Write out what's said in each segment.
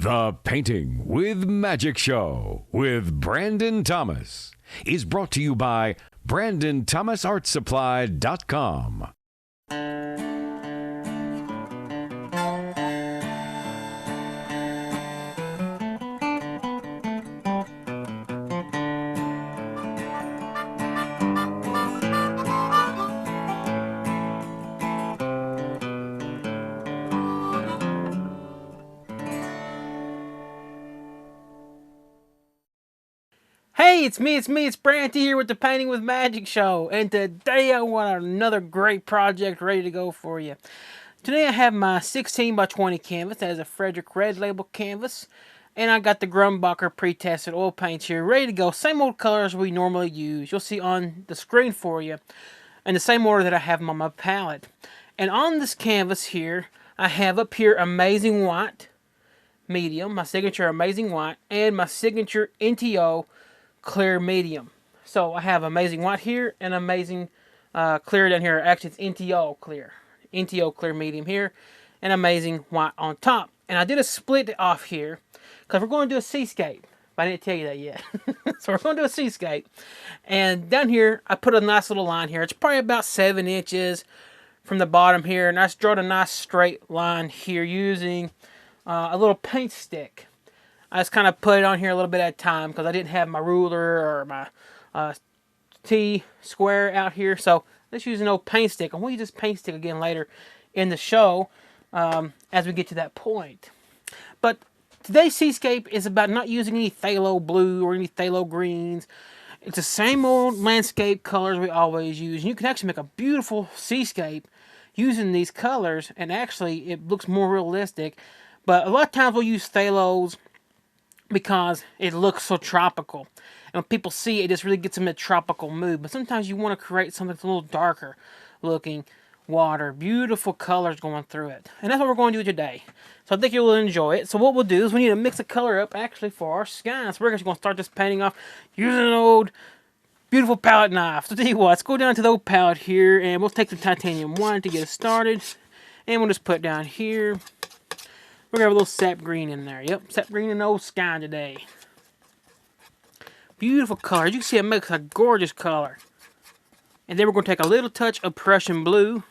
The Painting with Magic Show with Brandon Thomas is brought to you by BrandonThomasArtSupply.com. Hey, it's Branty here with the Painting with Magic Show, and today I want another great project ready to go for you. Today I have my 16 by 20 canvas that is a Fredrix Red label canvas, and I got the Grumbacher pre-tested oil paints here ready to go. Same old colors we normally use. You'll see on the screen for you, in the same order that I have them on my palette. And on this canvas here, I have up here Amazing White, medium, my signature Amazing White, and my signature NTO clear medium. So I have Amazing White here and Amazing clear down here. Actually, it's NTO clear medium here, and Amazing White on top. And I did a split off here because we're going to do a Seascape. But I didn't tell you that yet. So we're going to do a Seascape. And down here, I put a nice little line here. It's probably about 7 inches from the bottom here, and I just drawn a nice straight line here using a little paint stick. I just kind of put it on here a little bit at a time because I didn't have my ruler or my T-square out here. So let's use an old paint stick. And we'll use this paint stick again later in the show as we get to that point. But today's Seascape is about not using any phthalo blue or any phthalo greens. It's the same old landscape colors we always use. And you can actually make a beautiful Seascape using these colors. And actually, it looks more realistic. But a lot of times we'll use phthalos because it looks so tropical. And when people see it, it just really gets them in a tropical mood. But sometimes you want to create something that's a little darker looking. Water, beautiful colors going through it. And that's what we're going to do today. So I think you'll enjoy it. So what we'll do is we need to mix the color up actually for our sky. So we're actually going to start this painting off using an old beautiful palette knife. So tell you what, let's go down to the old palette here and we'll take the titanium one to get us started. And we'll just put it down here. We're going to have a little sap green in there. Yep, sap green and old sky today. Beautiful color. As you can see, it makes a gorgeous color. And then we're going to take a little touch of Prussian blue.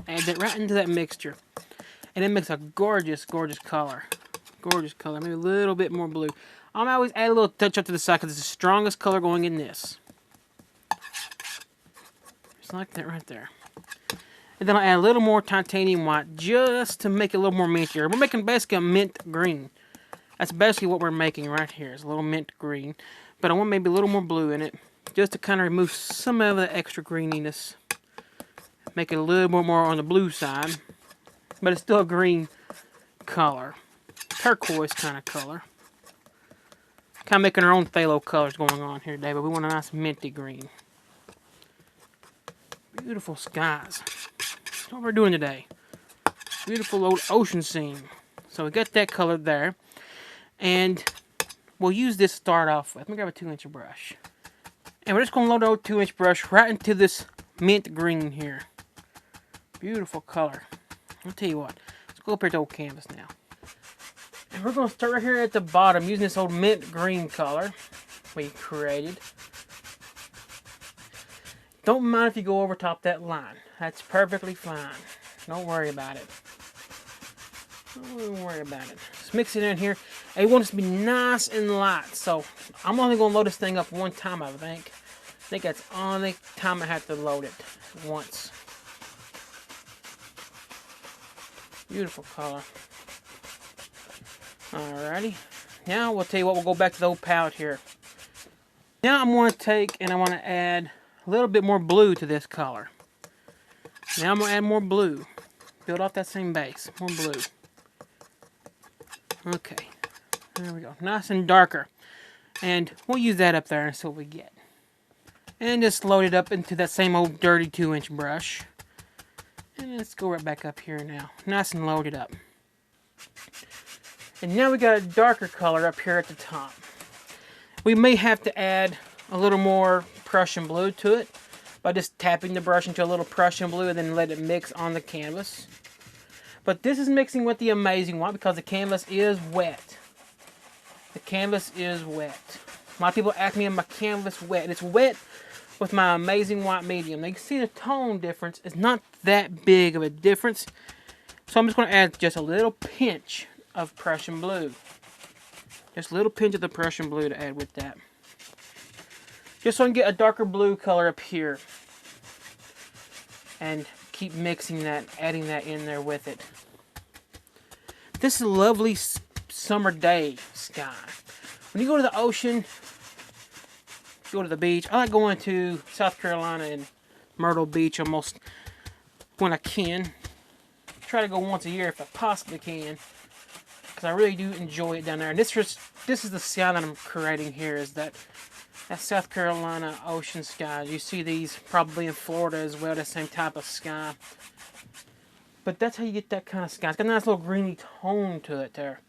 Add that right into that mixture. And it makes a gorgeous, gorgeous color. Gorgeous color. Maybe a little bit more blue. I'm always add a little touch up to the side because it's the strongest color going in this. Just like that right there. And then I'll add a little more titanium white just to make it a little more mintier. We're making basically a mint green. That's basically what we're making right here. Is a little mint green. But I want maybe a little more blue in it. Just to kind of remove some of the extra greeniness. Make it a little bit more on the blue side. But it's still a green color. Turquoise kind of color. Kind of making our own phthalo colors going on here today. But we want a nice minty green. Beautiful skies. That's what we're doing today. Beautiful old ocean scene. So we got that color there. And we'll use this to start off with. Let me grab a 2-inch brush. And we're just going to load our 2-inch brush right into this mint green here. Beautiful color. I'll tell you what. Let's go up here to old canvas now. And we're going to start right here at the bottom using this old mint green color we created. Don't mind if you go over top that line. That's perfectly fine. Don't worry about it. Don't worry about it. Just mix it in here. I want it to be nice and light. So I'm only going to load this thing up one time, I think. I think that's the only time I have to load it. Once. Beautiful color. Alrighty. Now we'll tell you what, we'll go back to the old palette here. Now I'm going to take and I want to add a little bit more blue to this color. Now I'm going to add more blue. Build off that same base. More blue. Okay. There we go. Nice and darker. And we'll use that up there and see what we get. And just load it up into that same old dirty 2-inch brush. And let's go right back up here now. Nice and loaded up. And now we got a darker color up here at the top. We may have to add a little more Prussian blue to it by just tapping the brush into a little Prussian blue and then let it mix on the canvas. But this is mixing with the Amazing White because the canvas is wet. The canvas is wet. A lot of people ask me, is my canvas wet? And it's wet with my Amazing White medium. Now you can see the tone difference. It's not that big of a difference. So I'm just going to add just a little pinch of Prussian blue. Just a little pinch of the Prussian blue to add with that. Just so I can get a darker blue color up here. And keep mixing that, adding that in there with it. This is a lovely summer day sky. When you go to the ocean, go to the beach. I like going to South Carolina and Myrtle Beach almost when I can. Try to go once a year if I possibly can, because I really do enjoy it down there. And this is the sky that I'm creating here. Is that South Carolina ocean sky? You see these probably in Florida as well. The same type of sky. But that's how you get that kind of sky. It's got a nice little greeny tone to it there.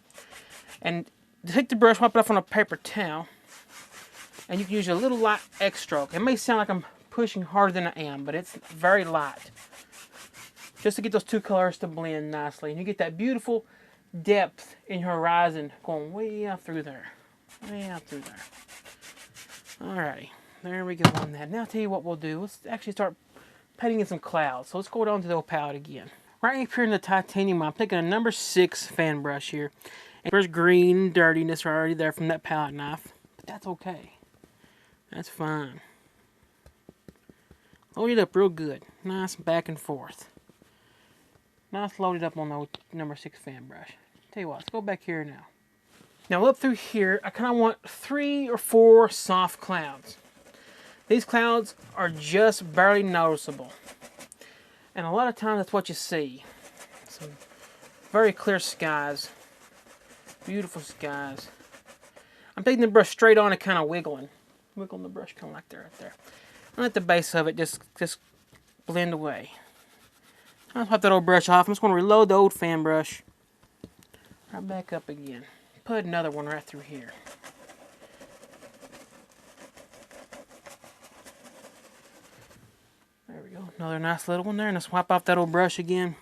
And take the brush, wipe it off on a paper towel. And you can use a little light X stroke. It may sound like I'm pushing harder than I am, but it's very light. Just to get those two colors to blend nicely. And you get that beautiful depth in your horizon going way out through there. Way out through there. Alrighty. There we go on that. Now I'll tell you what we'll do. Let's actually start painting in some clouds. So let's go down to the palette again. Right up here in the titanium, I'm taking a number 6 fan brush here. And there's green dirtiness already there from that palette knife. But that's okay. That's fine. Load it up real good. Nice back and forth. Nice loaded up on the number 6 fan brush. Tell you what, let's go back here now. Now up through here, I kind of want 3 or 4 soft clouds. These clouds are just barely noticeable. And a lot of times that's what you see. Some very clear skies. Beautiful skies. I'm taking the brush straight on and kind of wiggling. Wiggling the brush kind of like that right there. And let the base of it just blend away. I'll pop that old brush off. I'm just going to reload the old fan brush. Right back up again. Put another one right through here. There we go. Another nice little one there. And let's wipe off that old brush again.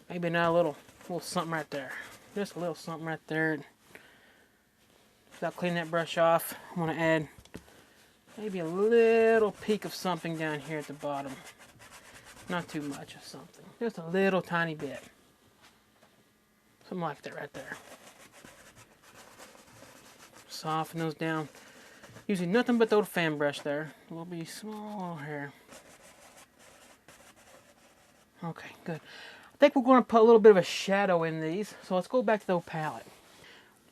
Maybe now a little something right there. Just a little something right there. Without cleaning that brush off, I'm going to add maybe a little peak of something down here at the bottom. Not too much of something. Just a little tiny bit. Something like that right there. Soften those down. Using nothing but the old fan brush there. A little bit small here. Okay, good. I think we're going to put a little bit of a shadow in these. So let's go back to the old palette.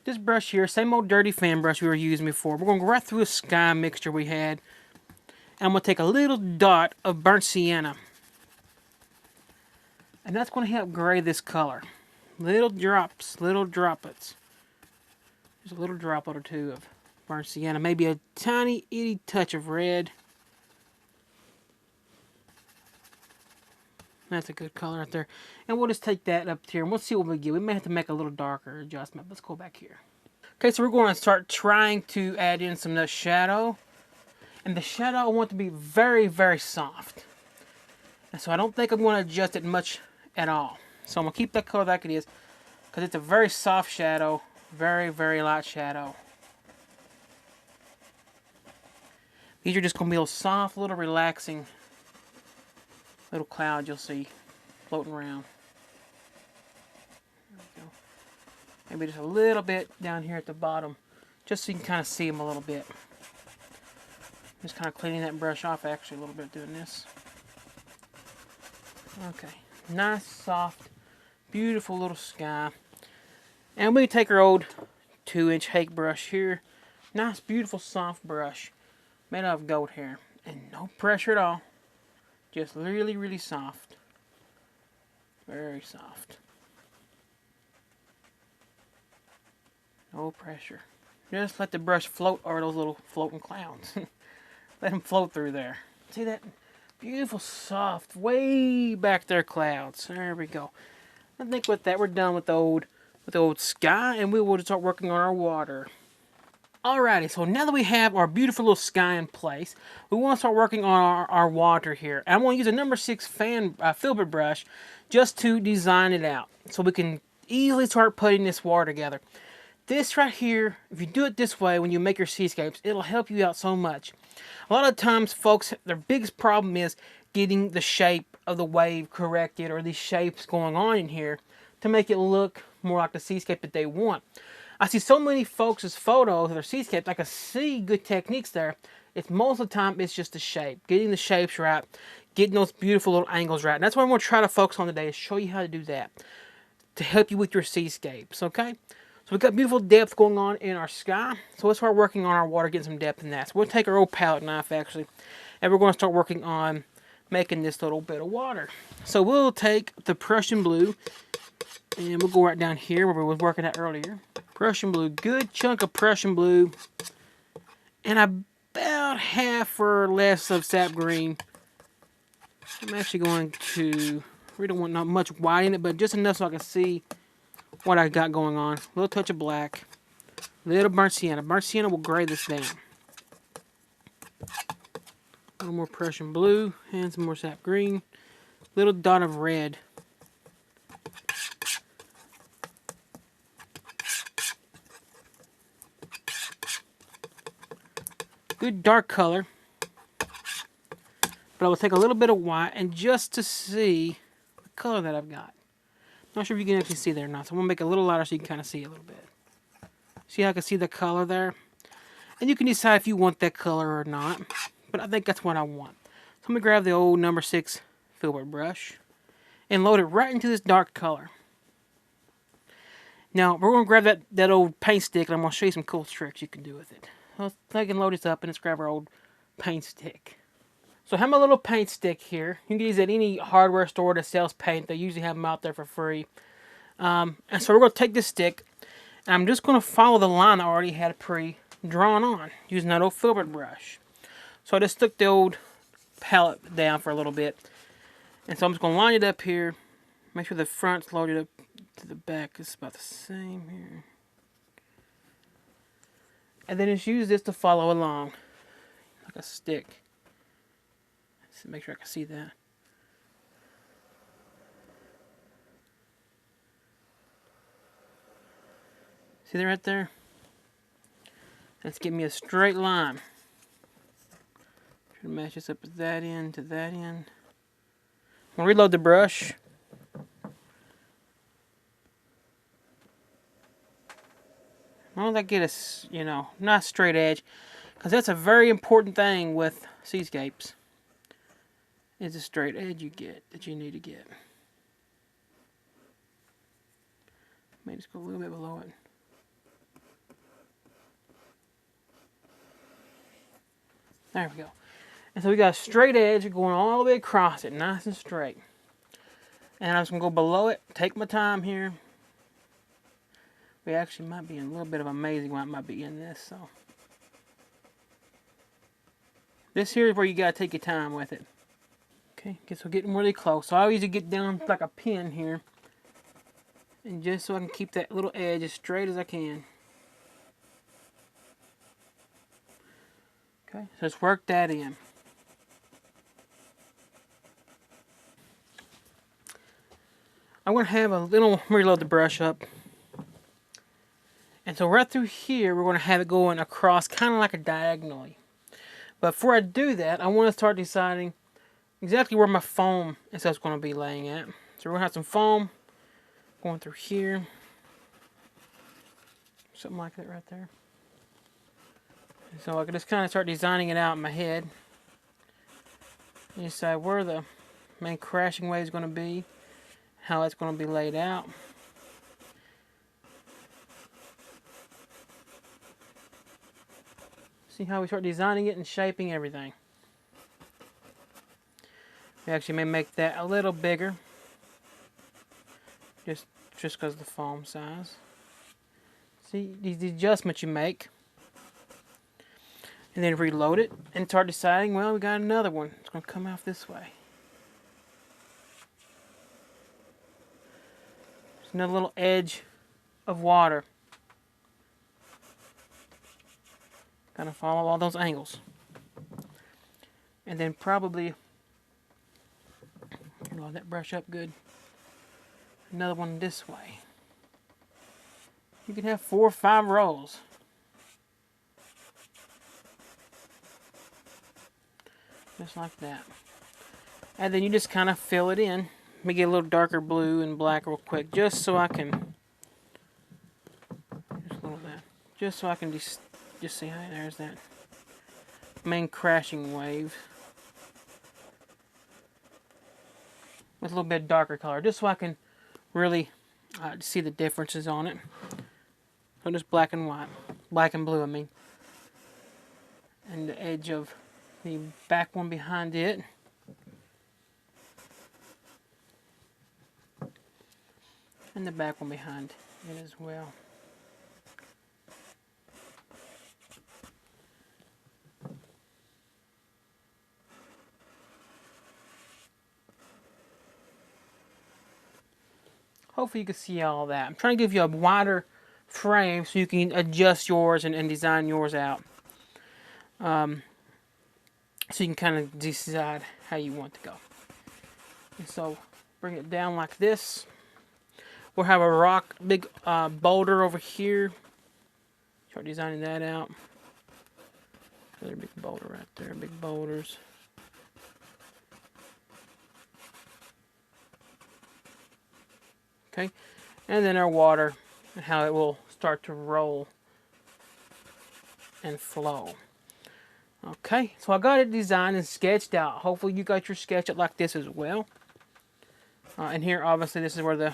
This brush here, same old dirty fan brush we were using before. We're going to go right through a sky mixture we had. And I'm going to take a little dot of burnt sienna. And that's going to help gray this color. Little drops, little droplets. There's a little droplet or two of burnt sienna. Maybe a tiny, itty touch of red. That's a good color right there. And we'll just take that up here and we'll see what we get. We may have to make a little darker adjustment. Let's go back here. Okay, so we're going to start trying to add in some of the shadow. And the shadow I want to be very, very soft. And so I don't think I'm going to adjust it much at all. So I'm going to keep that color like it is. Because it's a very soft shadow. Very, very light shadow. These are just going to be little soft, little relaxing little clouds you'll see floating around. There we go. Maybe just a little bit down here at the bottom. Just so you can kind of see them a little bit. Just kind of cleaning that brush off actually a little bit doing this. Okay. Nice, soft, beautiful little sky. And we take our old 2-inch hake brush here. Nice, beautiful, soft brush. Made out of goat hair. And no pressure at all. Just really, really soft. Very soft. No pressure. Just let the brush float over those little floating clouds. Let them float through there. See that? Beautiful, soft, way back there clouds. There we go. I think with that we're done with the old sky, and we will start working on our water. Alrighty, so now that we have our beautiful little sky in place, we want to start working on our water here. And I'm going to use a number 6 fan filbert brush just to design it out so we can easily start putting this water together. This right here, if you do it this way when you make your seascapes, it'll help you out so much. A lot of times, folks, their biggest problem is getting the shape of the wave corrected, or these shapes going on in here to make it look more like the seascape that they want. I see so many folks' photos of their seascapes. I can see good techniques there. It's most of the time it's just the shape, getting the shapes right, getting those beautiful little angles right. And that's what I'm going to try to focus on today, is show you how to do that to help you with your seascapes. Okay, so we've got beautiful depth going on in our sky. So let's start working on our water, getting some depth in that. So we'll take our old palette knife actually, and we're going to start working on making this little bit of water. So we'll take the Prussian blue, and we'll go right down here where we were working at earlier. Prussian blue, good chunk of Prussian blue, and about half or less of sap green. I'm actually going to, we don't want not much white in it, but just enough so I can see what I got going on. A little touch of black, a little burnt sienna. Burnt sienna will gray this down. A little more Prussian blue and some more sap green. Little dot of red. Good dark color. But I will take a little bit of white and just to see the color that I've got. Not sure if you can actually see there or not. So I'm going to make it a little lighter so you can kind of see a little bit. See how I can see the color there? And you can decide if you want that color or not. But I think that's what I want. So I'm going to grab the old number 6 filbert brush and load it right into this dark color. Now, we're going to grab that old paint stick, and I'm going to show you some cool tricks you can do with it. So I can load this up, and let's grab our old paint stick. So I have my little paint stick here. You can get these at any hardware store that sells paint. They usually have them out there for free. And so we're going to take this stick, and I'm just going to follow the line I already had pre-drawn on using that old filbert brush. So I just stuck the old palette down for a little bit. And so I'm just going to line it up here. Make sure the front's loaded up to the back. It's about the same here. And then just use this to follow along. Like a stick. Let's make sure I can see that. See that right there? Let's give me a straight line. Try to match this up with that end to that end. I'm going to reload the brush. I want to get a, nice straight edge, because that's a very important thing with seascapes. Is a straight edge that you need to get. May just go a little bit below it. There we go. And so we got a straight edge going all the way across it, nice and straight. And I'm just going to go below it, take my time here. We actually might be in a little bit of amazing what might be in this, so. This here is where you got to take your time with it. Okay, guess we're getting really close. So I usually get down like a pin here. And just so I can keep that little edge as straight as I can. Okay, so let's work that in. I'm going to have a little, reload the brush up. And so right through here, we're going to have it going across kind of like a diagonally. But before I do that, I want to start deciding exactly where my foam and stuff's going to be laying at. So we're going to have some foam going through here. Something like that right there. And so I can just kind of start designing it out in my head. And decide where the main crashing wave is going to be. How it's going to be laid out. See how we start designing it and shaping everything. We actually may make that a little bigger. Just because of the foam size. See, these adjustments you make. And then reload it and start deciding, well, we got another one. It's going to come off this way. There's another little edge of water. Kind of follow all those angles. And then probably load that brush up good. Another one this way. You can have 4 or 5 rows. Just like that. And then you just kind of fill it in. Let me get a little darker blue and black real quick, just so I can, just a little bit, just so I can just see how there's that main crashing wave with a little bit darker color, just so I can really see the differences on it. So just black and white, black and blue, I mean, and the edge of the back one behind it. And the back one behind it as well. Hopefully you can see all that. I'm trying to give you a wider frame so you can adjust yours and design yours out. So you can kind of decide how you want to go. And so bring it down like this. We'll have a big boulder over here. Start designing that out. Another big boulder right there, big boulders. Okay, and then our water and how it will start to roll and flow. Okay, so I got it designed and sketched out. Hopefully you got your sketch out like this as well. And here, obviously, this is where the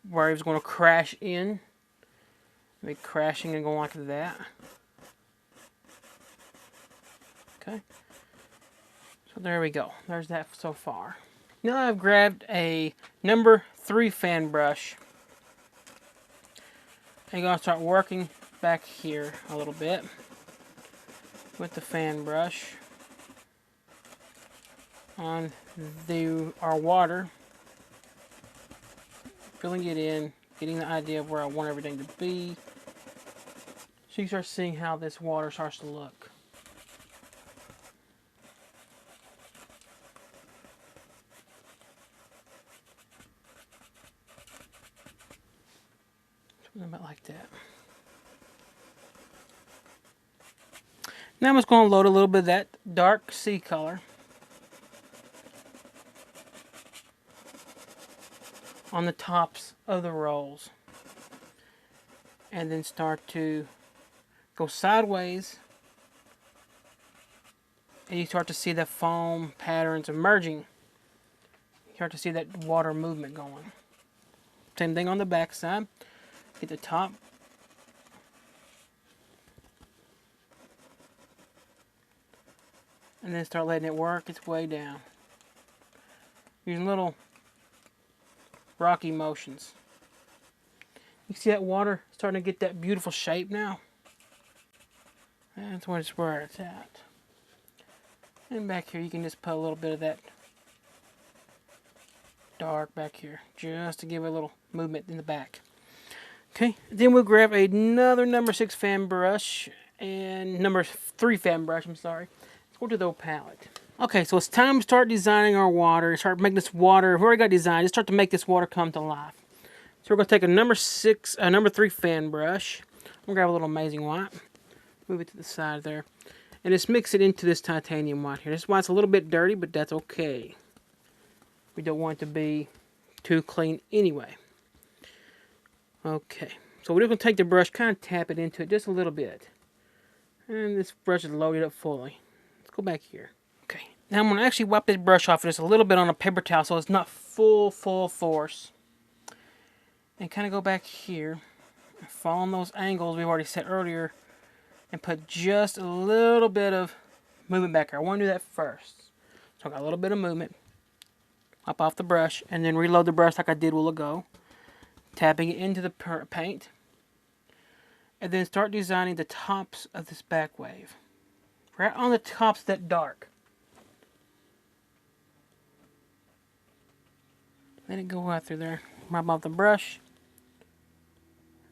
wave's going to crash in. Be crashing and going like that. Okay. So there we go. There's that so far. Now I've grabbed a number 3 fan brush. I'm going to start working back here a little bit with the fan brush on our water. Filling it in, getting the idea of where I want everything to be. So you start seeing how this water starts to look. Something about like that. Now I'm just going to load a little bit of that dark sea color on the tops of the rolls. And then start to go sideways. And you start to see the foam patterns emerging. You start to see that water movement going. Same thing on the back side. Get the top. And then start letting it work its way down. Using little rocky motions. You see that water starting to get that beautiful shape now? That's where it's at. And back here you can just put a little bit of that dark back here, just to give it a little movement in the back. Okay, then we'll grab another number 6 fan brush and number 3 fan brush, I'm sorry. Let's go to the old palette. Okay, so it's time to start designing our water. Start making this water, we've already got designed, just start to make this water come to life. So we're going to take a number 3 fan brush. I'm going to grab a little amazing white. Move it to the side there. And just mix it into this titanium white here. This white's a little bit dirty, but that's okay. We don't want it to be too clean anyway. Okay, so we're just going to take the brush, kind of tap it into it just a little bit. And this brush is loaded up fully. Let's go back here. Okay, now I'm going to actually wipe this brush off just a little bit on a paper towel so it's not full force. And kind of go back here, follow those angles we've already set earlier, and put just a little bit of movement back here. I want to do that first. So I got a little bit of movement. Wipe off the brush, and then reload the brush like I did a while ago. Tapping it into the paint. And then start designing the tops of this back wave. Right on the tops that dark. Let it go out through there. Wipe off the brush.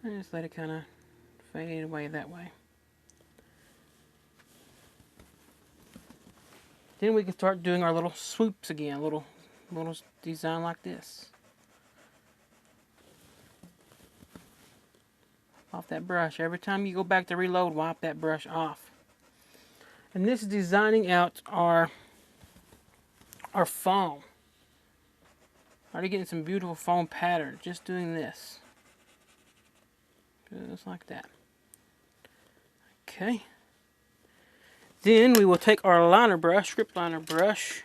And just let it kind of fade away that way. Then we can start doing our little swoops again. Little design like this. off that brush. Every time you go back to reload, wipe that brush off. And this is designing out our foam. Already getting some beautiful foam patterns just doing this. Just like that. Okay. Then we will take our liner brush, script liner brush.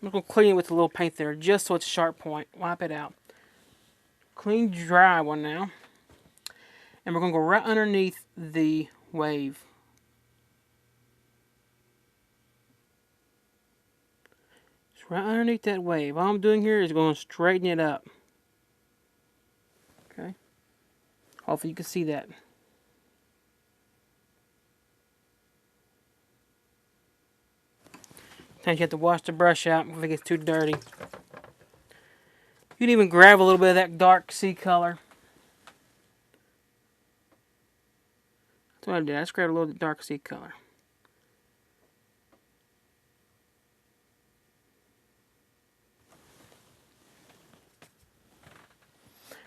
I'm going to clean it with a little paint there just so it's sharp point. Wipe it out. Clean, dry one now. And we're going to go right underneath the wave. Just right underneath that wave. All I'm doing here is going to straighten it up. Okay. Hopefully you can see that. Sometimes you have to wash the brush out if it gets too dirty. You can even grab a little bit of that dark sea color. That's what I did. I just grabbed a little dark sea color.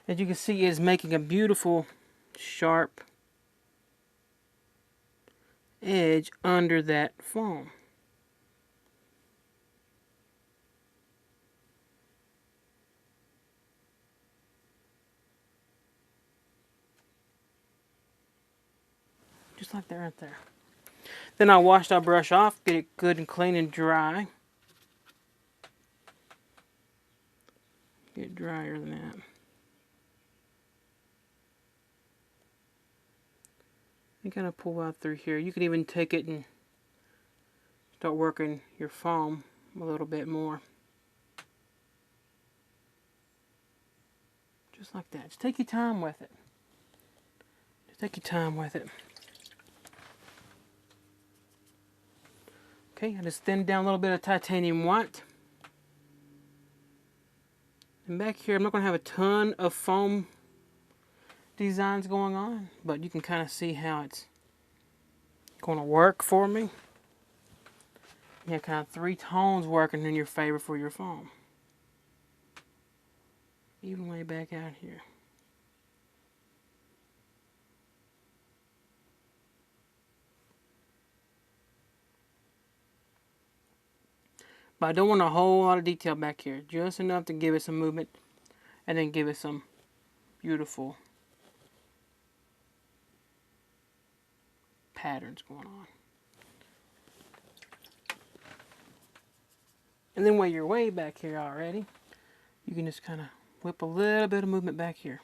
As you can see, it's making a beautiful, sharp edge under that foam. Just like that right there. Then I'll wash that brush off, get it good and clean and dry. Get it drier than that. You kind of pull out through here. You can even take it and start working your foam a little bit more. Just like that. Just take your time with it. Just take your time with it. Okay, I just thinned down a little bit of titanium white. And back here, I'm not going to have a ton of foam designs going on, but you can kind of see how it's going to work for me. You have kind of 3 tones working in your favor for your foam. Even way back out here. But I don't want a whole lot of detail back here. Just enough to give it some movement and then give it some beautiful patterns going on. And then while you're way back here already, you can just kind of whip a little bit of movement back here.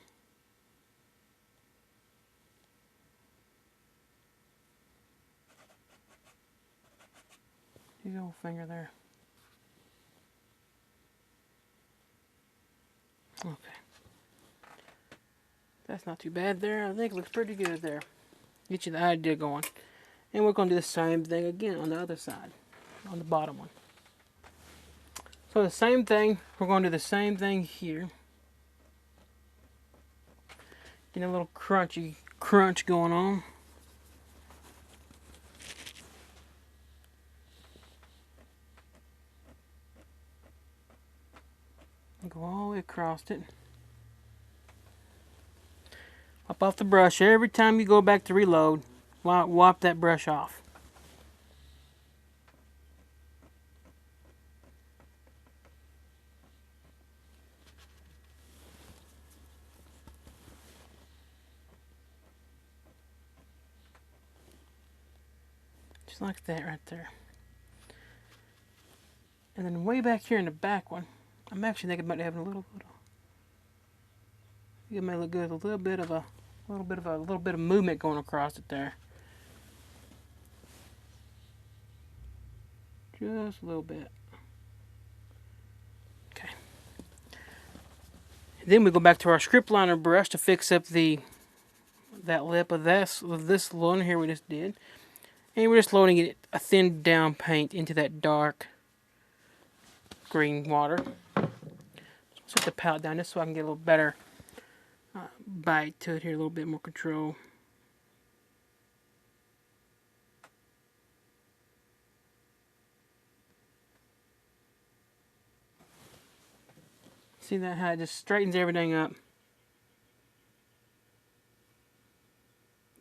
Use your little finger there. Okay. That's not too bad there. I think it looks pretty good there. Get you the idea going. And we're going to do the same thing again on the other side, on the bottom one. So the same thing, we're going to do the same thing here. Getting a little crunchy crunch going on. Go all the way across it. Wipe off the brush. Every time you go back to reload, wipe that brush off. Just like that right there. And then way back here in the back one, I'm actually thinking about having a little bit of, it may look good, a little bit of movement going across it there. Just a little bit. Okay. Then we go back to our script liner brush to fix up that lip of this one here we just did. And we're just loading it a thinned down paint into that dark green water. Set the palette down just so I can get a little better bite to it here, a little bit more control. See that how it just straightens everything up.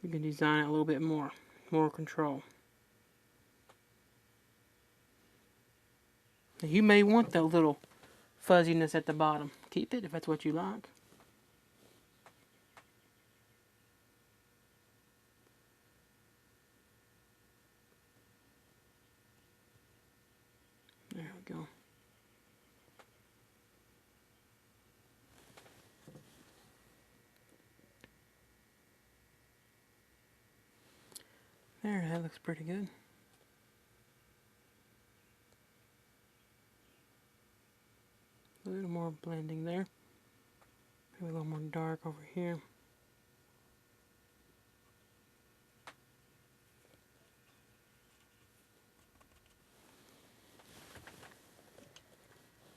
You can design it a little bit more control. Now you may want that little fuzziness at the bottom. Keep it if that's what you like. There we go. There, that looks pretty good. A little more blending there. Maybe a little more dark over here.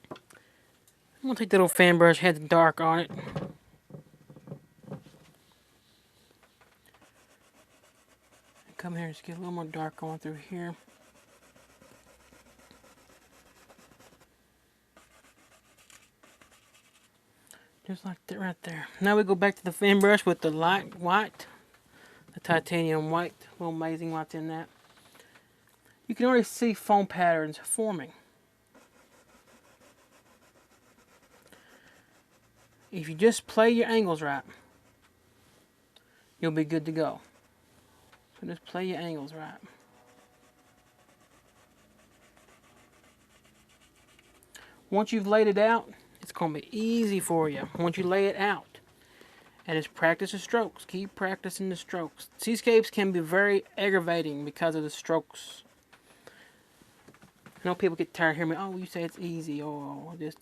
I'm going to take that little fan brush, had the dark on it. And come here and just get a little more dark going through here. Just like that right there. Now we go back to the fan brush with the light white. The titanium white. A little amazing what's in that. You can already see foam patterns forming. If you just play your angles right, you'll be good to go. So just play your angles right. Once you've laid it out, it's going to be easy for you. Once you lay it out. And just practice the strokes. Keep practicing the strokes. Seascapes can be very aggravating because of the strokes. I know people get tired of hearing me, oh, you say it's easy, oh, this,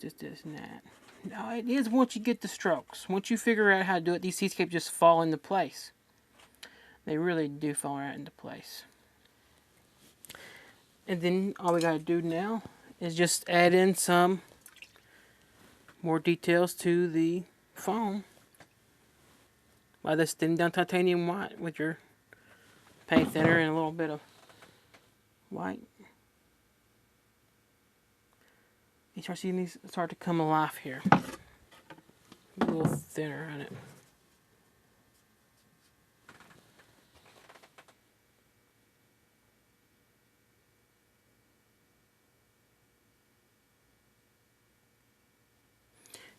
and that. No, it is once you get the strokes. Once you figure out how to do it, these seascapes just fall into place. They really do fall right into place. And then all we got to do now is just add in some more details to the foam by this thin down titanium white with your paint thinner and a little bit of white. You start seeing these start to come alive here. A little thinner on it.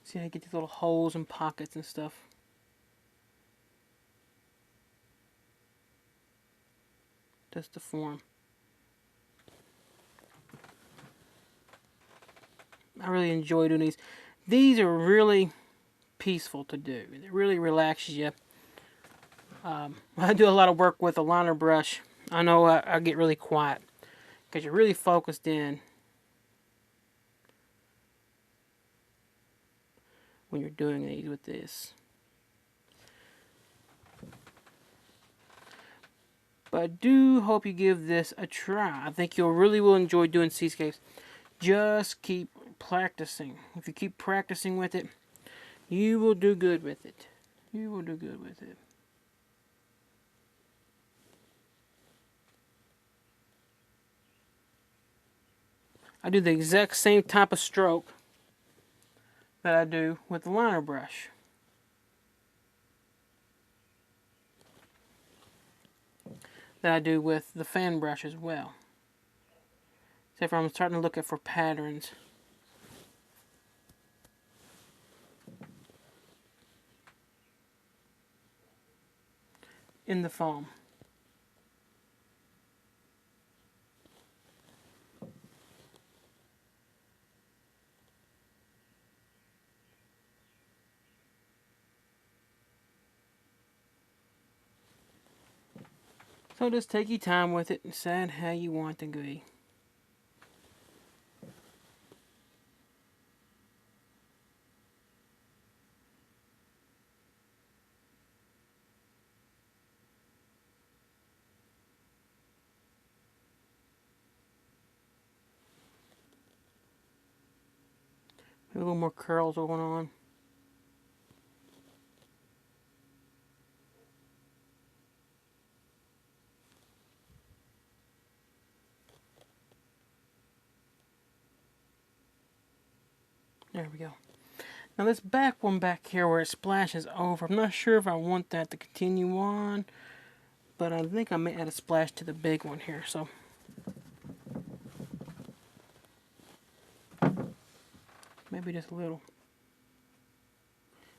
See how you get these little holes and pockets and stuff. Just to form. I really enjoy doing these. These are really peaceful to do. It really relaxes you. I do a lot of work with a liner brush. I know I get really quiet because you're really focused in when you're doing these with this. But I do hope you give this a try. I think you really will enjoy doing seascapes. Just keep practicing. If you keep practicing with it, you will do good with it. You will do good with it. I do the exact same type of stroke that I do with the liner brush. That I do with the fan brush as well. Except for I'm starting to look at for patterns. In the foam. So just take your time with it and decide how you want to be. A little more curls going on. There we go. Now this back one back here where it splashes over, I'm not sure if I want that to continue on but I think I may add a splash to the big one here, so. Maybe just a little.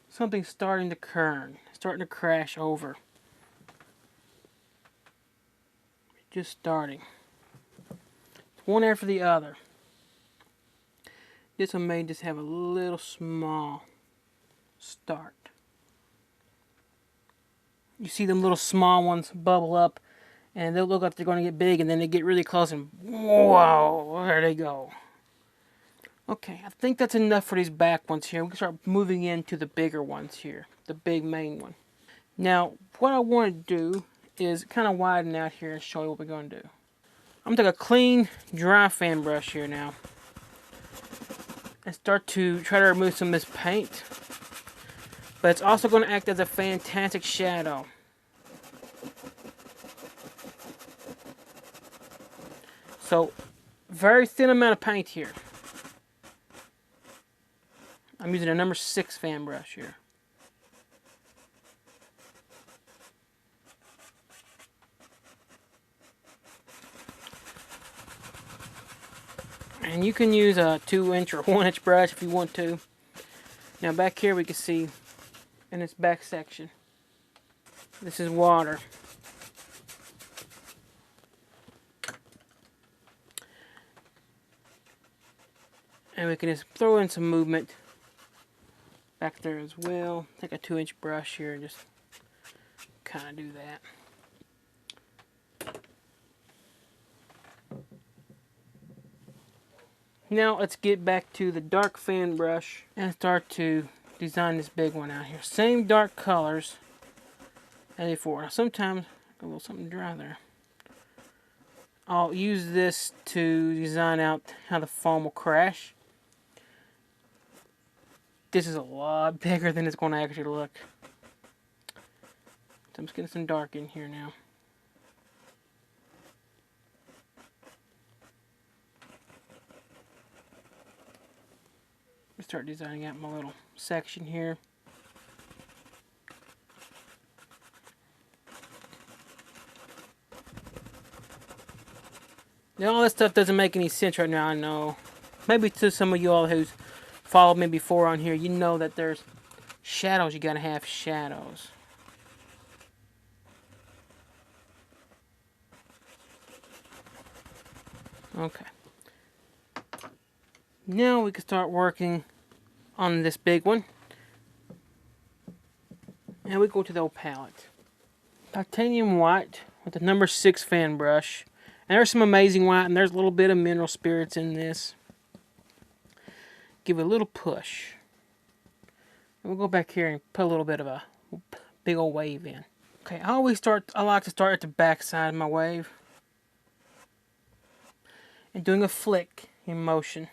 Something's starting to kern, starting to crash over. Just starting. One after the other. This one may just have a little small start. You see them little small ones bubble up, and they'll look like they're going to get big, and then they get really close, and whoa, there they go. Okay, I think that's enough for these back ones here. We can start moving into the bigger ones here, the big main one. Now, what I want to do is kind of widen out here and show you what we're going to do. I'm going to take a clean, dry fan brush here now and start to try to remove some of this paint. But it's also going to act as a fantastic shadow. So, very thin amount of paint here. I'm using a number 6 fan brush here. And you can use a 2-inch or 1-inch brush if you want to. Now back here we can see in this back section, this is water. And we can just throw in some movement back there as well. Take a 2-inch brush here and just kind of do that. Now let's get back to the dark fan brush and start to design this big one out here. Same dark colors as before. Now sometimes, a little something dry there. I'll use this to design out how the foam will crash. This is a lot bigger than it's going to actually look. So I'm just getting some dark in here now. Start designing out my little section here. Now all this stuff doesn't make any sense right now, I know. Maybe to some of you all who's followed me before on here, you know that there's shadows, you gotta have shadows. Okay. Now we can start working on this big one. And we go to the old palette. Titanium white with the number 6 fan brush. And there's some amazing white, and there's a little bit of mineral spirits in this. Give it a little push. And we'll go back here and put a little bit of a big old wave in. Okay, I like to start at the back side of my wave. And doing a flick in motion.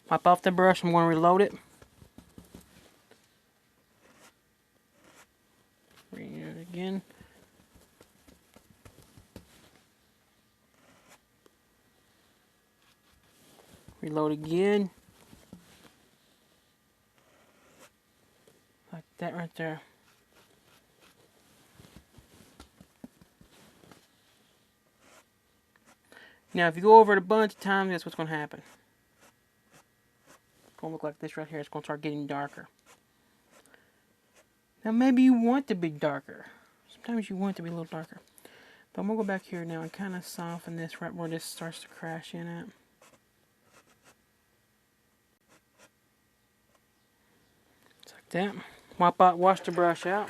Wipe off the brush, I'm going to reload it. Reload it again. Reload again. Like that right there. Now if you go over it a bunch of times, that's what's going to happen. It's going to look like this right here. It's going to start getting darker. Now maybe you want to be darker. Sometimes you want to be a little darker. But I'm going to go back here now and kind of soften this right where this starts to crash in at. Just like that. Wash the brush out.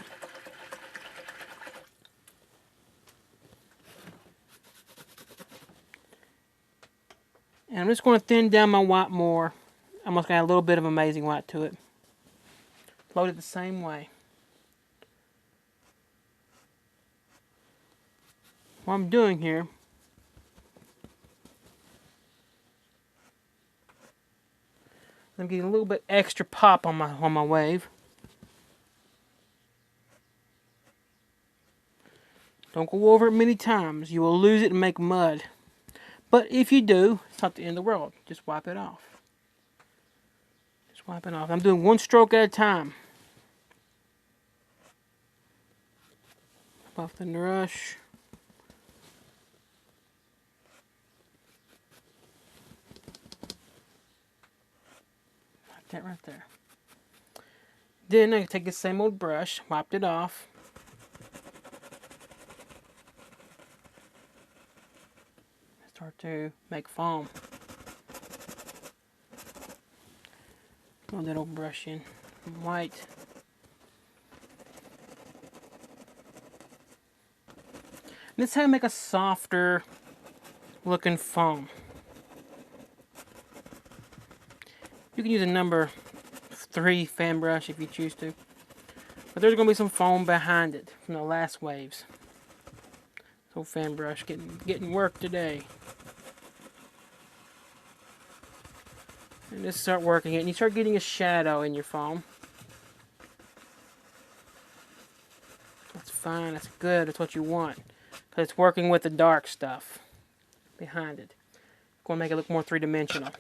And I'm just going to thin down my white more. I'm just going to add a little bit of amazing white to it. Load it the same way. What I'm doing here, I'm getting a little bit extra pop on my wave. Don't go over it many times. You will lose it and make mud. But if you do, it's not the end of the world. Just wipe it off. Just wipe it off. I'm doing one stroke at a time. off the brush. Like that right there. Then I can take the same old brush, wiped it off. Start to make foam. Throw that old brush in, white. And this is how I make a softer looking foam. You can use a number 3 fan brush if you choose to. But there's going to be some foam behind it from the last waves. So fan brush getting work today. And just start working it, and you start getting a shadow in your foam. That's fine, that's good, that's what you want. Because it's working with the dark stuff behind it. Going to make it look more three-dimensional.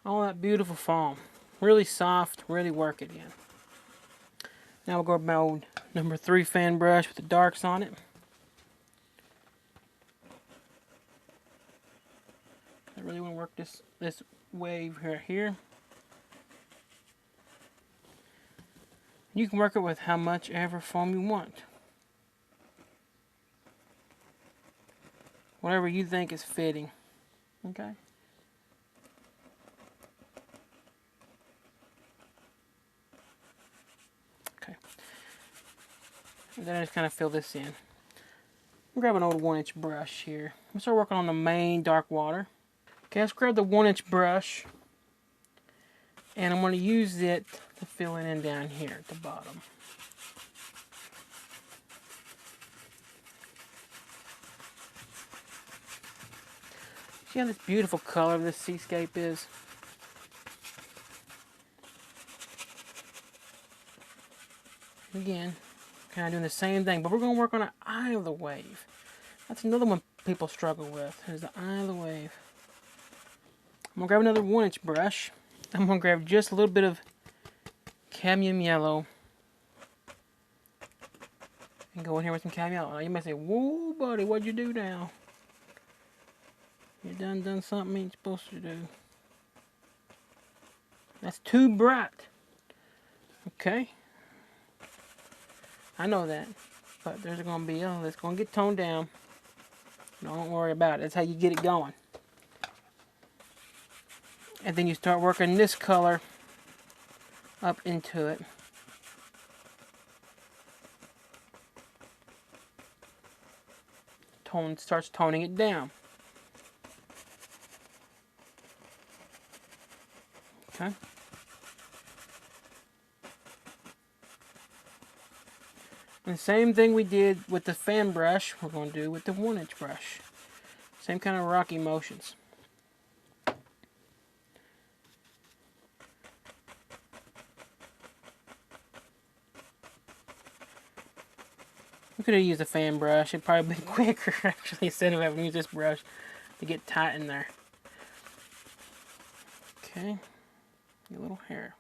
All that beautiful foam. Really soft, really work it in. Now we'll go with my old number 3 fan brush with the darks on it. I really want to work this wave right here. You can work it with how much ever foam you want. Whatever you think is fitting. Okay? Okay. And then I just kind of fill this in. I'll grab an old 1-inch brush here. I'm going to start working on the main dark water. Okay, let's grab the 1-inch brush. And I'm going to use it to fill it in down here at the bottom. See how this beautiful color this Seascape is? Again, kind of doing the same thing, but we're going to work on the eye of the wave. That's another one people struggle with, is the eye of the wave. I'm going to grab another 1-inch brush. I'm going to grab just a little bit of cadmium yellow and go in here with some cadmium yellow. Now you may say, whoa, buddy, what'd you do now? You done something you ain't supposed to do. That's too bright. Okay. I know that. But there's going to be a that's going to get toned down. Don't worry about it. That's how you get it going. And then you start working this color up into it. Starts toning it down. Okay. And the same thing we did with the fan brush, we're going to do with the 1-inch brush. Same kind of rocky motions. We could have used a fan brush. It'd probably been quicker, actually, instead of having to use this brush to get tight in there. Okay. Your little hair.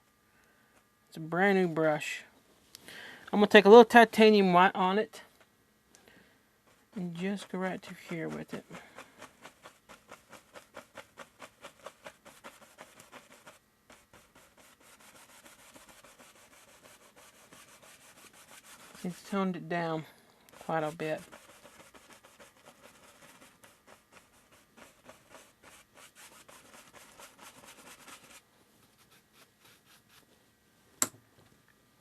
It's a brand new brush. I'm going to take a little titanium white on it and just go right to here with it. It's toned it down quite a bit.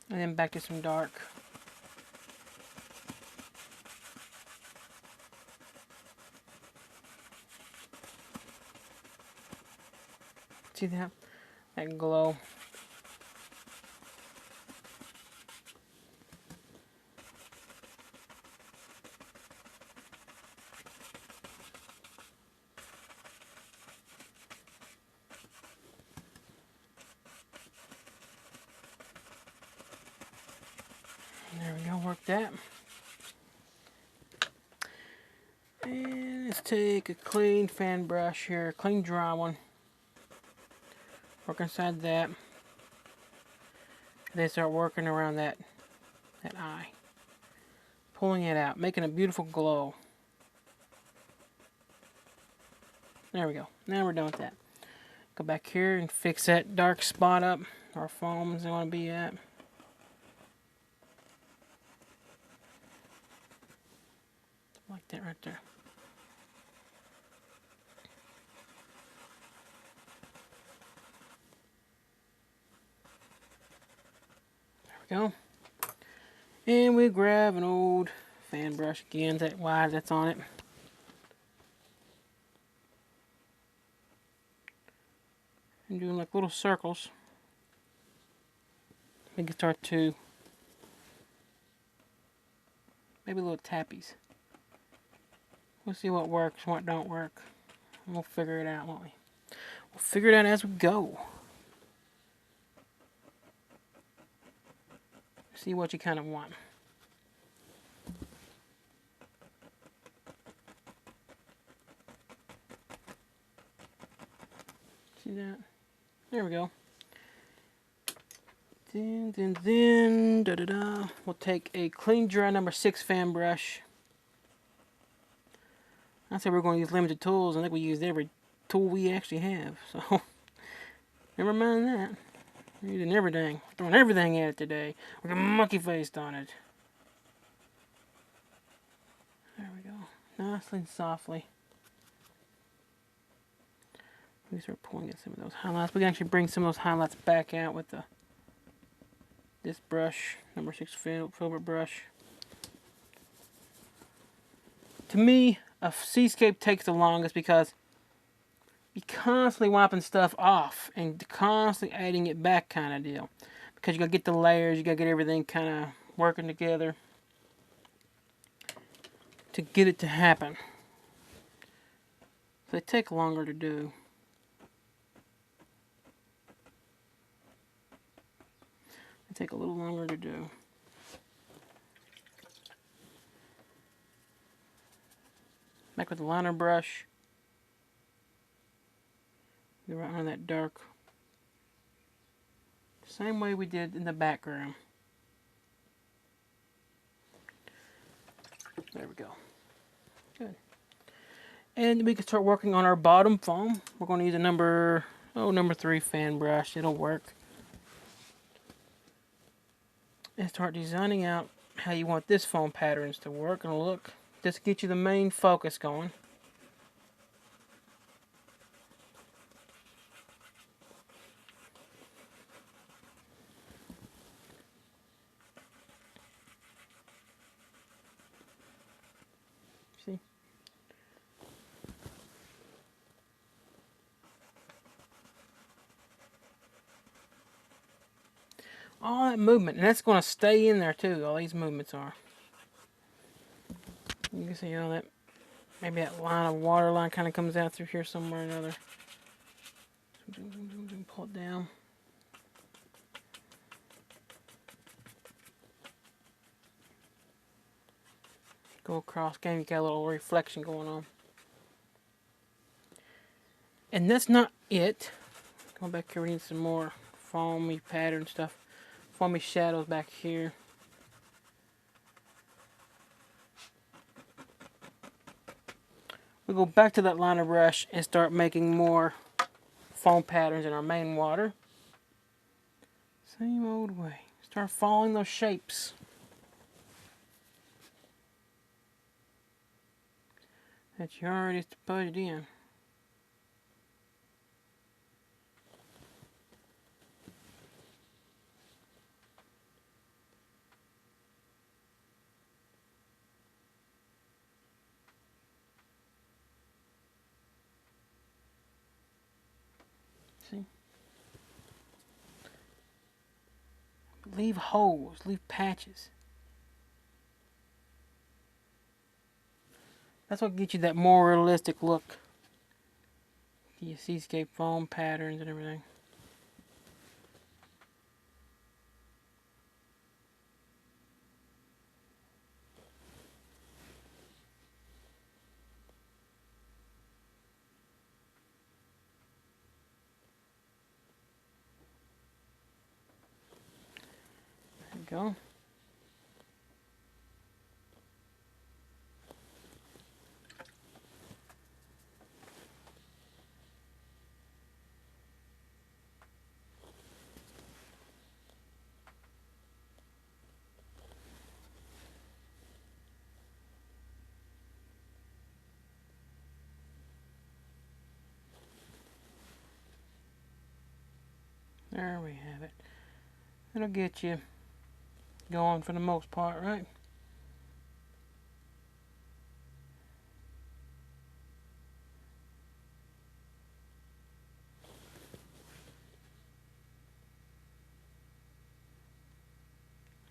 And then back to some dark. See that? That glow. There we go, work that. And let's take a clean fan brush here, a clean dry one. Work inside that. And then start working around that eye. Pulling it out, making a beautiful glow. There we go. Now we're done with that. Go back here and fix that dark spot up, or foams they want to be at. Like that right there. There we go. And we grab an old fan brush again, that wide that's on it. And doing like little circles. We can start to maybe little tappies. We'll see what works and what don't work. And we'll figure it out, won't we? We'll figure it out as we go. See what you kind of want. See that? There we go. Then, da-da-da. We'll take a clean, dry number 6 fan brush. I said we're going to use limited tools. I think we used every tool we actually have. So, never mind that. We're using everything. We're throwing everything at it today. We're getting monkey-faced on it. There we go. Nicely and softly. We start pulling at some of those highlights. We can actually bring some of those highlights back out with this brush, number 6 filbert brush. To me, a Seascape takes the longest because you're constantly wiping stuff off and constantly adding it back kind of deal. Because you gotta get the layers, you gotta get everything kind of working together to get it to happen. So they take longer to do. Take a little longer to do. Back with the liner brush. Go right on that dark. Same way we did in the background. There we go. Good. And we can start working on our bottom foam. We're going to use a number 3 fan brush. It'll work. And start designing out how you want this foam patterns to work and look. Just to get you the main focus going. See? All that movement, and that's going to stay in there too. All these movements are. You can see all that. Maybe that line of water line kind of comes out through here somewhere or another. Pull it down. Go across. Again, you got a little reflection going on. And that's not it. Go back here. We need some more foamy pattern stuff. Foamy shadows back here. We go back to that liner brush and start making more foam patterns in our main water. Same old way. Start following those shapes. That you already put it in. See? Leave holes, leave patches. That's what gets you that more realistic look. Your Seascape foam patterns and everything. we go. There we have it. It'll get you going for the most part, right?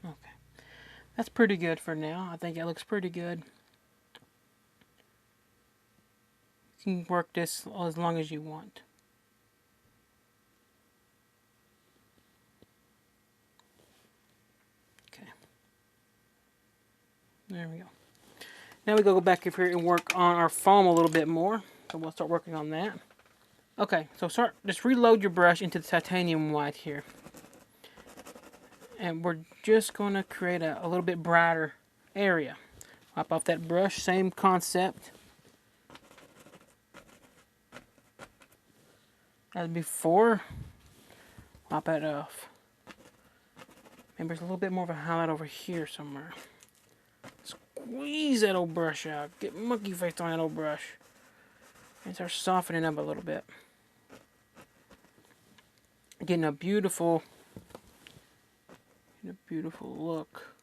Okay. That's pretty good for now. I think it looks pretty good. You can work this as long as you want. There we go. Now we go back up here and work on our foam a little bit more. So we'll start working on that. Okay, so just reload your brush into the titanium white here. And we're just going to create a little bit brighter area. Wipe off that brush, same concept as before. Wipe that off. Maybe there's a little bit more of a highlight over here somewhere. Squeeze that old brush out. Get monkey face on that old brush. And start softening up a little bit. Getting a beautiful look.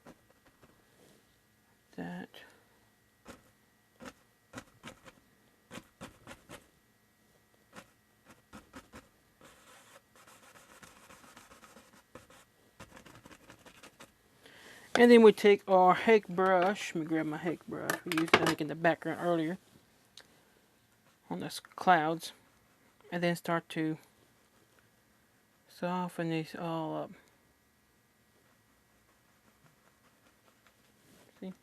That. And then we take our hake brush. Let me grab my hake brush. We used it, I think, in the background earlier on those clouds. And then start to soften these all up. See?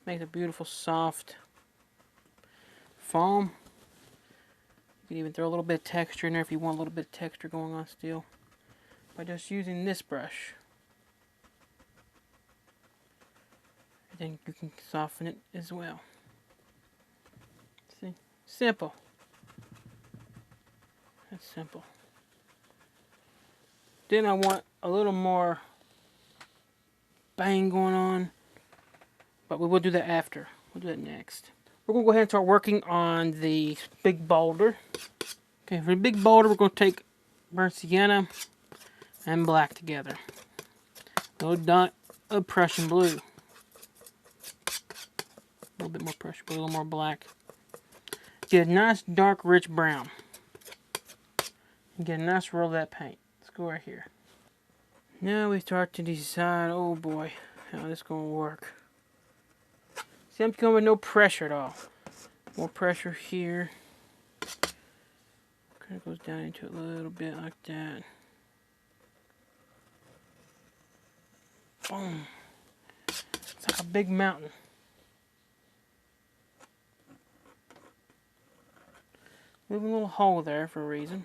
Makes a beautiful soft foam. You can even throw a little bit of texture in there if you want a little bit of texture going on still. By just using this brush. And then you can soften it as well. See? Simple. That's simple. Then I want a little more bang going on. But we will do that after. We'll do that next. We're going to go ahead and start working on the big boulder. Okay, for the big boulder, we're going to take burnt sienna and black together. A little dot of Prussian blue. A little bit more Prussian blue, a little more black. Get a nice dark rich brown. And get a nice roll of that paint. Let's go right here. Now we start to decide, oh boy, how this is going to work. See, I'm going with no pressure at all. More pressure here. Kind of goes down into it a little bit like that. Boom. It's like a big mountain. Leave a little hole there for a reason.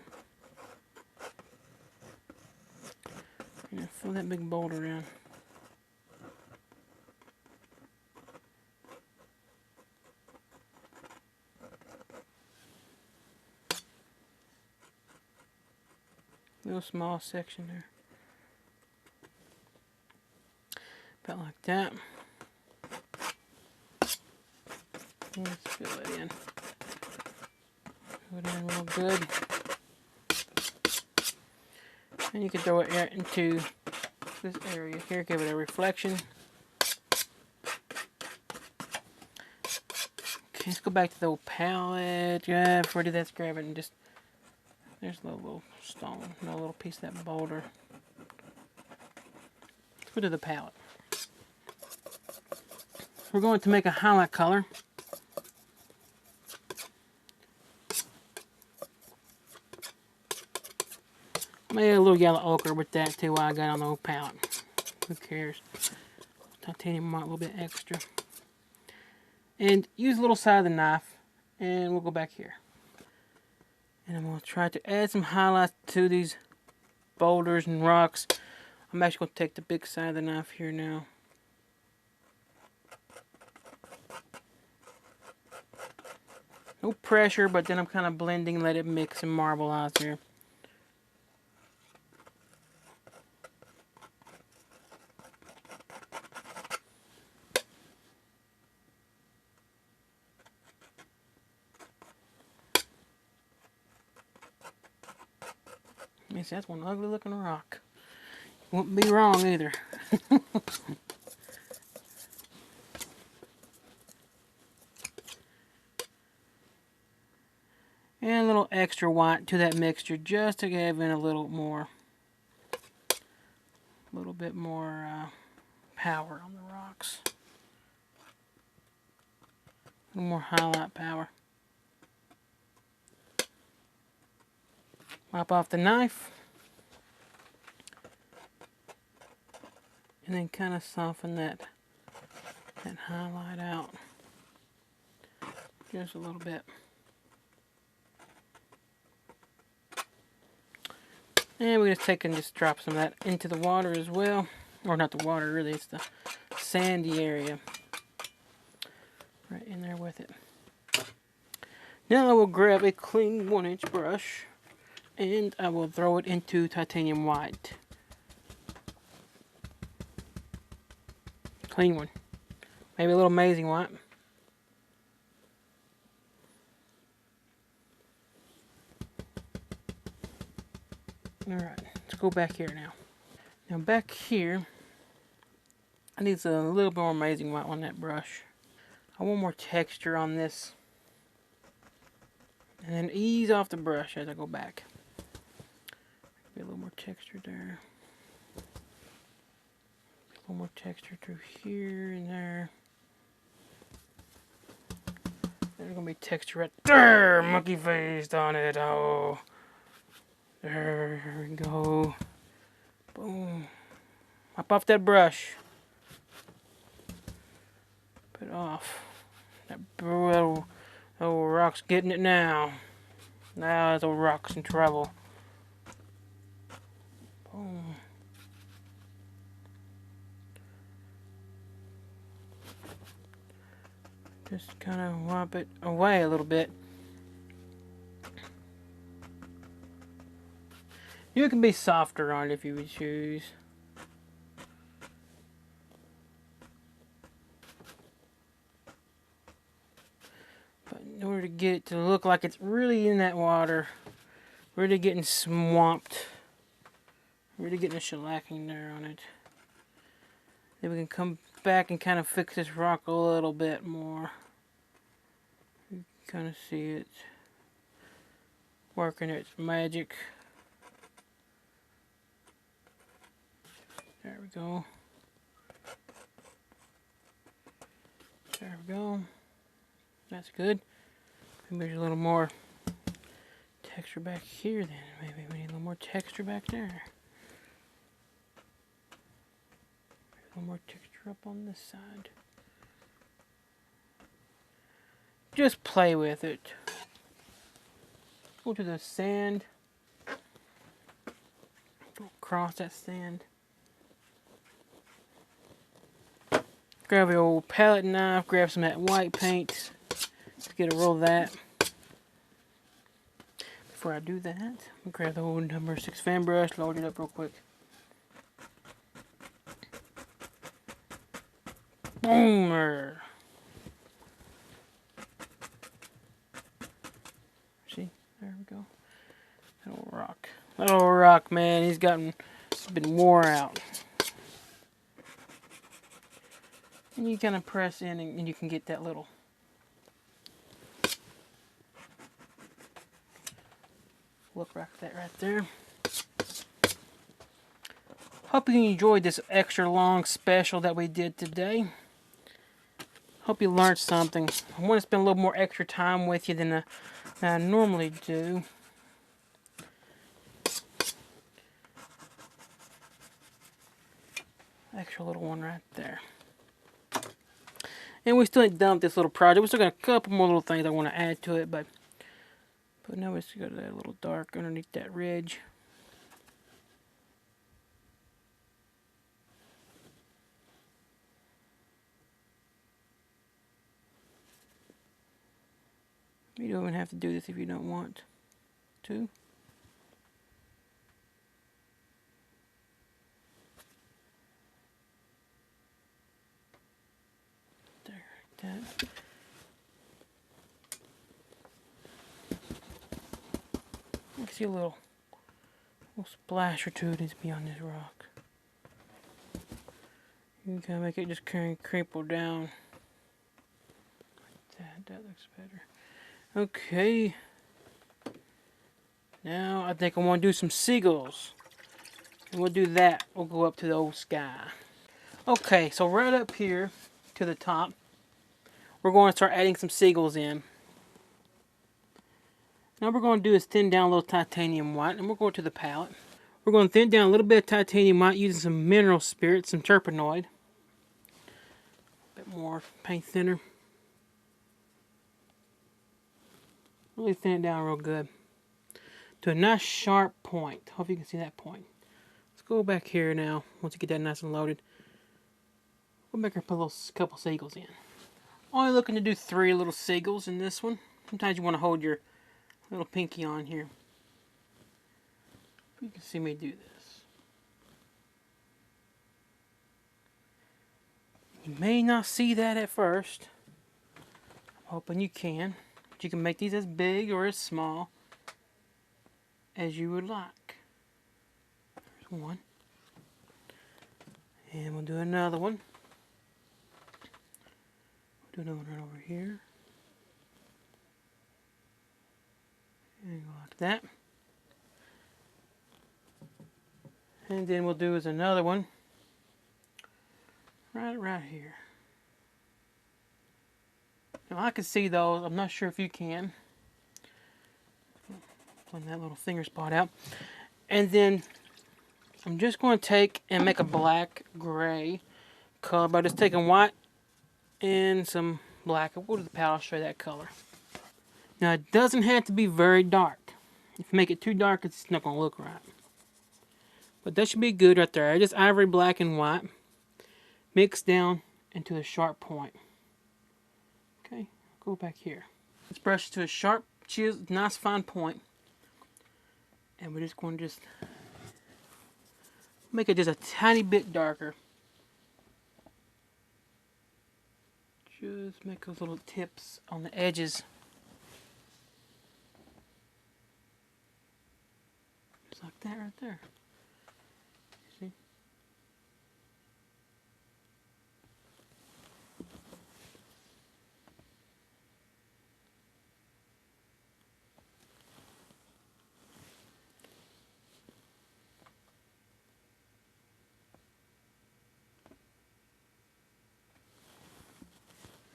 And fill that big boulder in. Little small section there. About like that. Let's fill it in. Put it in real good. And you can throw it into this area here, give it a reflection. Okay, let's go back to the old palette. Yeah, before I do that, let's grab it and just, there's a little stone, a little piece of that boulder. Let's go to the palette. We're going to make a highlight color. Maybe a little yellow ochre with that too while I got on the old palette. Who cares? Titanium white a little bit extra. And use a little side of the knife and we'll go back here. And I'm going to try to add some highlights to these boulders and rocks. I'm actually going to take the big side of the knife here now. No pressure, but then I'm kind of blending, let it mix and marbleize here. Yes, that's one ugly looking rock. Won't be wrong either. And a little extra white to that mixture just to give in a little bit more power on the rocks. A little more highlight power. Wipe off the knife. And then kind of soften that highlight out just a little bit. And we're going to take and just drop some of that into the water as well. Or not the water, really, it's the sandy area. Right in there with it. Now I will grab a clean 1-inch brush and I will throw it into titanium white. Clean one. Maybe a little amazing white. Alright, let's go back here now. Now back here, I need a little bit more amazing white on that brush. I want more texture on this. And then ease off the brush as I go back. Get a little more texture there. A little more texture through here and there. There's gonna be texture right there, monkey faced on it. Oh, there we go. Boom. Hop off that brush. Put it off. That little rock's getting it now. Now that old rock's in trouble. Boom. Just kind of wipe it away a little bit. You can be softer on it if you would choose. But in order to get it to look like it's really in that water, really getting swamped, really getting a shellacking there on it, then we can come back and kind of fix this rock a little bit more. You can kind of see it working its magic. There we go. There we go. That's good. Maybe there's a little more texture back here then. Maybe we need a little more texture back there. A little more texture up on this side. Just play with it. Go to the sand. Go across that sand. Grab your old palette knife, grab some of that white paint. Let's get a roll of that. Before I do that, I'll grab the old number 6 fan brush, load it up real quick. Boomer! See? There we go. That old rock. That old rock, man, he's been wore out. And you kind of press in and you can get that little look like that right there. Hope you enjoyed this extra long special that we did today. Hope you learned something. I want to spend a little more extra time with you than I normally do. Extra little one right there. And we still ain't done with this little project. We still got a couple more little things I want to add to it, but now we still got that little dark underneath that ridge. You don't even have to do this if you don't want to. There, like that. You can see a little splash or two needs to be on this rock. You can kind of make it just kind of crinkle down. Like that. That looks better. Okay. Now I think I want to do some seagulls. And we'll do that. We'll go up to the old sky. Okay, so right up here to the top, we're going to start adding some seagulls in. Now what we're going to do is thin down a little titanium white, and we're going to the palette. We're going to thin down a little bit of titanium white using some mineral spirit, some terpenoid. A bit more paint thinner. Really thin it down real good. To a nice sharp point. Hope you can see that point. Let's go back here now, once you get that nice and loaded. We'll make her put a couple seagulls in. Only looking to do 3 little seagulls in this one. Sometimes you want to hold your little pinky on here. You can see me do this. You may not see that at first. I'm hoping you can. But you can make these as big or as small as you would like. There's one. And we'll do another one. We'll do another one right over here. And go like that. And then we'll do is another one right here. Now I can see those. I'm not sure if you can. Pulling that little finger spot out. And then I'm just going to take and make a black gray color by just taking white and some black. I'll go to the palette, I'll show you that color. Now it doesn't have to be very dark. If you make it too dark, it's not going to look right. But that should be good right there. Just ivory, black, and white mixed down into a sharp point. Okay, go back here. Let's brush to a sharp, nice fine point. And we're just going to just make it just a tiny bit darker. Just make those little tips on the edges. Just like that right there. See?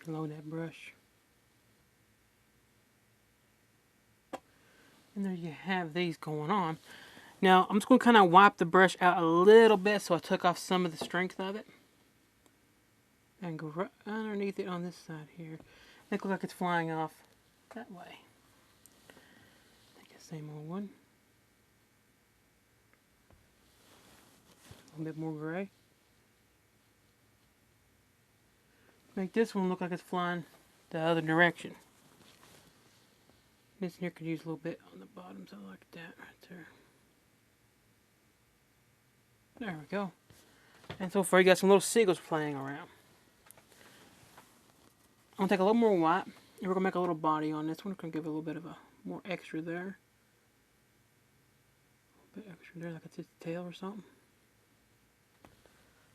Load that brush. And there you have these going on. Now, I'm just going to kind of wipe the brush out a little bit so I took off some of the strength of it. And go right underneath it on this side here. Make it look like it's flying off that way. Take the same old one. A little bit more gray. Make this one look like it's flying the other direction. This here could use a little bit on the bottom, so like that right there. There we go. And so far you got some little seagulls flying around. I'm going to take a little more white, and we're going to make a little body on this one. We're going to give it a little bit of a more extra there. A little bit extra there, like it's its tail or something.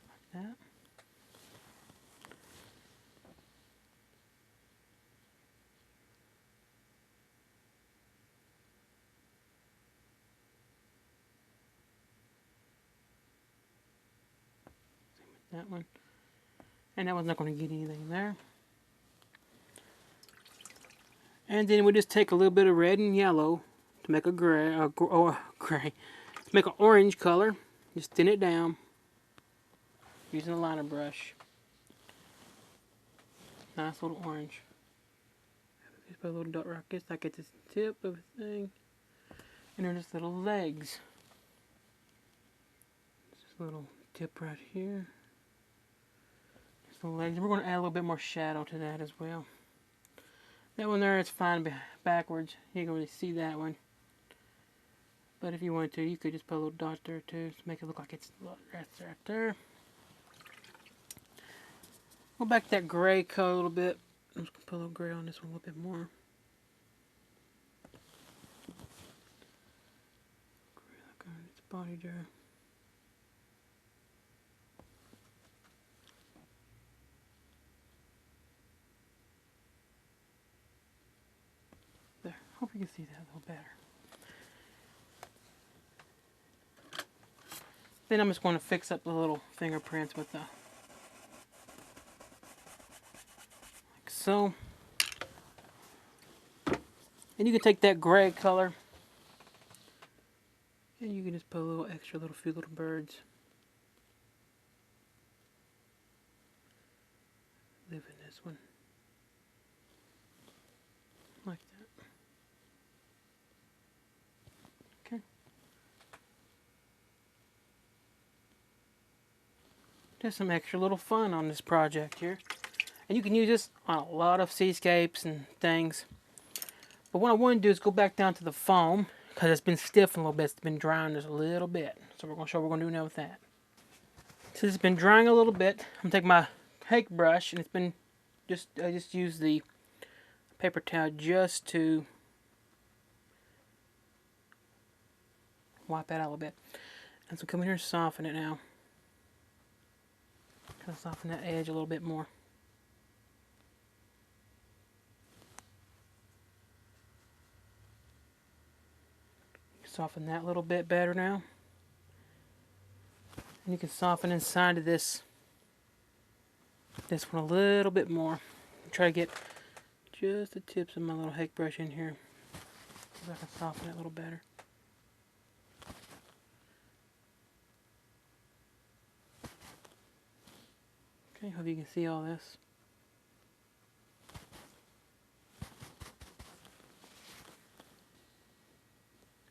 Like that. That one, and that one's not going to get anything there. And then we just take a little bit of red and yellow to make a gray, to make an orange color. Just thin it down using a liner brush. Nice little orange. Just put a little dot right here so I get this tip of the thing, and then just little legs. Just a little tip right here. The legs. We're going to add a little bit more shadow to that as well. That one there is fine backwards. You can really see that one. But if you wanted to, you could just put a little dot there too to make it look like it's right there. Go back to that gray color a little bit. I'm just going to put a little gray on this one a little bit more. Look on its body there. There. Hope you can see that a little better. Then I'm just going to fix up the little fingerprints with the, like so. And you can take that gray color and you can just put a little extra few little birds. Live in this one. Like that. Okay. Just some extra little fun on this project here. And you can use this on a lot of seascapes and things. But what I want to do is go back down to the foam, because it's been stiffened a little bit. It's been drying just a little bit. So we're going to show what we're going to do now with that. Since it's been drying a little bit, I'm going to take my hake brush, and it's been I just use the paper towel just to wipe that out a little bit. And so come in here and soften it now. Kind of soften that edge a little bit more. Soften that a little bit better now. And you can soften inside of this one a little bit more. Try to get just the tips of my little hake brush in here so I can soften it a little better. Okay, hope you can see all this.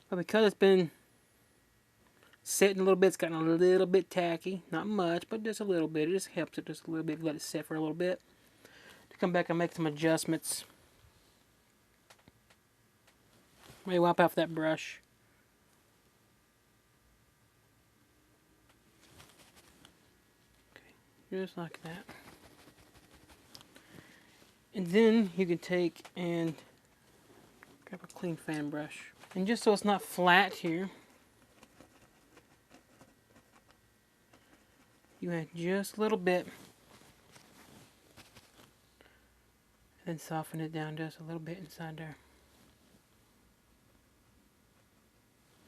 But because it's been sitting a little bit, it's gotten a little bit tacky. Not much, but just a little bit. It just helps it just a little bit. Let it sit for a little bit. To come back and make some adjustments. Maybe wipe off that brush. Okay, just like that. And then you can take and grab a clean fan brush. And just so it's not flat here, you add just a little bit and soften it down just a little bit inside there.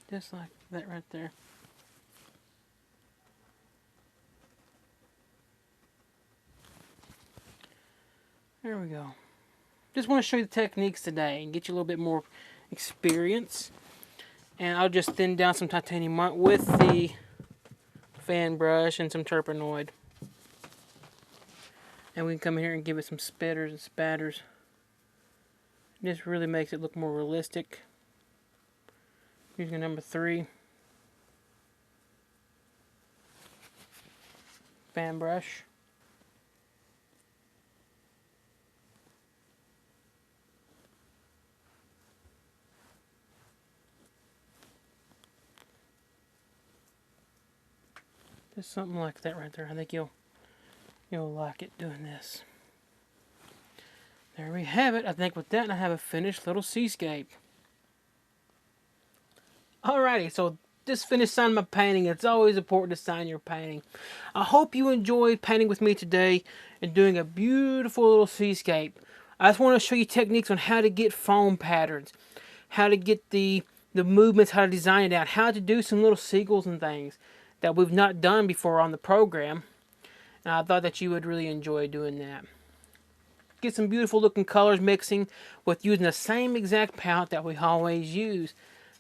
Just like that right there. There we go. Just want to show you the techniques today and get you a little bit more experience. And I'll just thin down some titanium with the fan brush and some turpenoid. And we can come in here and give it some spitters and spatters. This really makes it look more realistic. Using number 3 fan brush. Just something like that right there. I think you'll like it doing this. There we have it. I think with that I have a finished little seascape. Alrighty, so just finished signing my painting. It's always important to sign your painting. I hope you enjoyed painting with me today and doing a beautiful little seascape. I just want to show you techniques on how to get foam patterns, how to get the movements, how to design it out, how to do some little seagulls and things that we've not done before on the program. And I thought that you would really enjoy doing that. Get some beautiful looking colors mixing with using the same exact palette that we always use.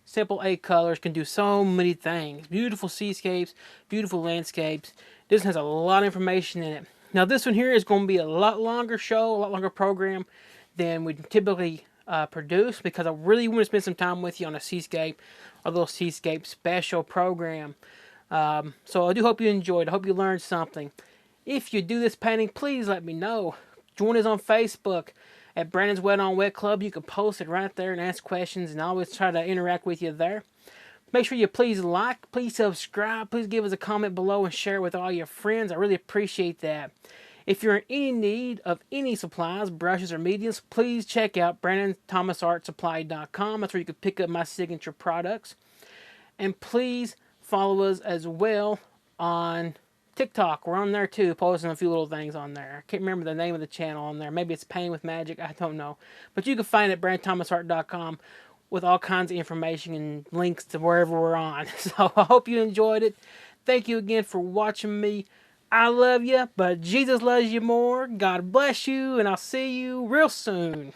Simple 8 colors can do so many things. Beautiful seascapes, beautiful landscapes. This has a lot of information in it. Now this one here is going to be a lot longer show, a lot longer program than we typically produce, because I really want to spend some time with you on a seascape, a little seascape special program. So I do hope you enjoyed. I hope you learned something. If you do this painting, please let me know. Join us on Facebook at Brandon's Wet on Wet Club. You can post it right there and ask questions, and I always try to interact with you there. Make sure you please like, please subscribe, please give us a comment below and share it with all your friends. I really appreciate that. If you're in any need of any supplies, brushes, or mediums, please check out BrandonThomasArtSupply.com. That's where you can pick up my signature products. And please follow us as well on TikTok. We're on there too, posting a few little things on there. I can't remember the name of the channel on there. Maybe it's Painting with Magic. I don't know. But you can find it at BrandonThomasArt.com with all kinds of information and links to wherever we're on. So I hope you enjoyed it. Thank you again for watching me. I love you, but Jesus loves you more. God bless you, and I'll see you real soon.